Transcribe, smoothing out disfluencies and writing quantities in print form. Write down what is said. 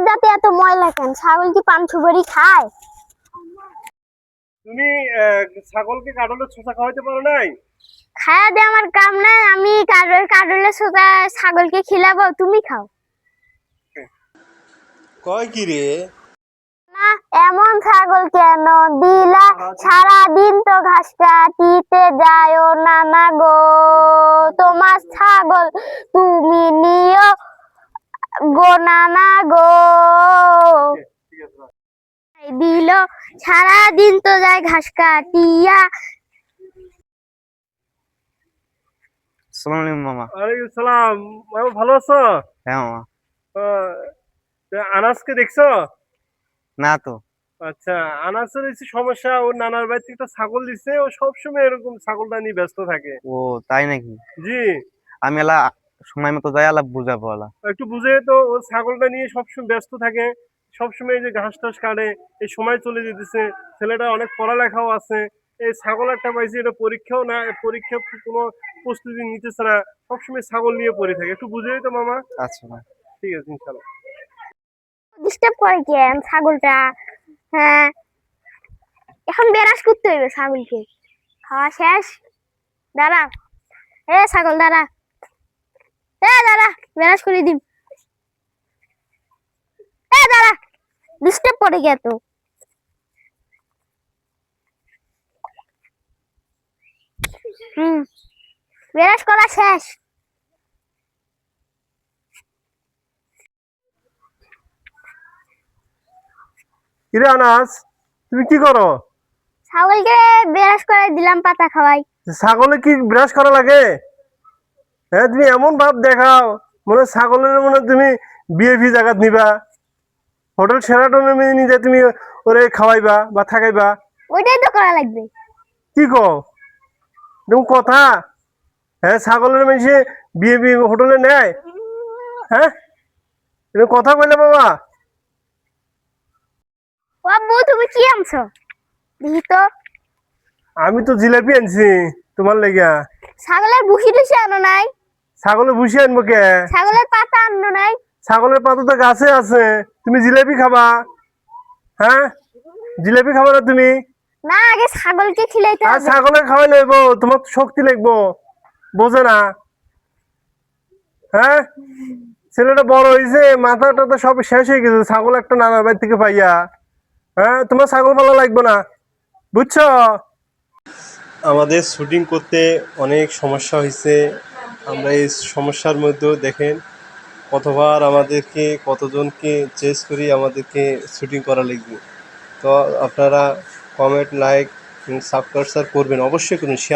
দাঁতে এত ময়লা কেন? ছাগল কি পান সুপারি খায়? তুমি ছাগলকে কাটলের ছোঁচা খাওয়াইতে পারো নাই? খায়া দে আমার কাম নাই, আমি কাটলে সোজা ছাগলকে খিলাবো, তুমি খাও। কয় কি রে? না, এমন ছাগল কেন দিলা? সারাদিন তো ঘাস কাটিতে যায়ও নানা গো, তোমার ছাগল তুমি নিও গো নানা গো। দিল সারাদিন তো যায় ঘাস কাটিয়া। আসসালামু আলাইকুম মামা। ওয়ালাইকুম সালাম। মামা ভালো আছো? হ্যাঁ মামা। আনাসকে দেখছো? না তো। আচ্ছা, আনাসের হচ্ছে সমস্যা, ওর নানার বাড়ি থেকে একটা ছাগল দিছে, ও সবসময় এরকম ছাগলটা নিয়ে ব্যস্ত থাকে। ও তাই নাকি? জি। আমি এলা সময় মতো যাই এলা বুঝাবো এলা। একটু বুঝে তো, ও ছাগলটা নিয়ে সবসময় ব্যস্ত থাকে, সবসময় এই যে ঘাস টাস কাটে, এই সময় চলে যেতেছে। ছেলেটা অনেক পড়ালেখাও আছে, এই ছাগল একটা পাইছে, এটা পরীক্ষাও না, পরীক্ষা কোনো প্রস্তুতি নিতেছে না, সবসময় ছাগল নিয়ে পড়ে থাকে। একটু বুঝেই তো মামা। আচ্ছা ভাই। ঠিক আছে, ইনশাল্লাহ। ডিস্টার্ব করে কেন ছাগলটা? হ্যাঁ, এখন বেরাস করতে হইবে ছাগলকে। খাওয়া শেষ, দাঁড়া। এ ছাগল দাঁড়া, এ দাঁড়া, বেরাস করে দিম। এ দাঁড়া, ডিস্টার্ব করে কে তো? হুম, বেরাস করা শেষ। কিরে আনাস, তুমি কি করো? ছাগলকে বেরাস করে দিলাম, পাতা খাওয়াই। ছাগলে কি ব্রাশ করা লাগে? হ্যাঁ, তুমি এমন ভাব দেখাও মনে হয় ছাগলের মনে হয় তুমি বিএভি জায়গাত নিবা, হোটেল সেরাটনে নিয়ে যায় তুমি ওরে খাওয়াইবা বা থাকাইবা। ওইটাই তো করা লাগবে। কি কও তুমি কথা? হ্যাঁ, ছাগলের মানুষে বিএভি হোটেলে নেয়? হ্যাঁ, তুমি কথা কইলে বাবা। ও আব্বু, তুমি কি আনছো দেখি তো। আমি তো জিলাপি আনছি তোমার লেগা। ছাগলের ভুসি টুসি আনো নাই? ছাগলের ভুসি আনবো কে? ছাগলের পাতা আনো নাই? ছাগলের পাতা তো গাছে আছে, তুমি জিলাপি খাবা? হ্যাঁ, জিলাপি খাবা না তুমি? না, আগে ছাগলকে খিলাইতে আর হবে। ছাগলের খাওয়াই লাগবো, তোমার তো শক্তি লাগবো, বোঝে না? হ্যাঁ, ছেলেটা বড় হয়েছে, মাথাটা তো সব শেষ হয়ে গেছে ছাগল একটা নানার বাড়ি থেকে পাইয়া। হ্যাঁ, তোমার ছাগল ভালো লাগবে না, বুঝছো? আমাদের শুটিং করতে অনেক সমস্যা হয়েছে। আমরা এই সমস্যার মধ্যেও দেখেন কতবার আমাদেরকে কতজনকে চেস করি আমাদেরকে শুটিং করা লাগবে। তো আপনারা কমেন্ট, লাইক, সাবস্ক্রাইব করবেন, অবশ্যই করুন, শেয়ার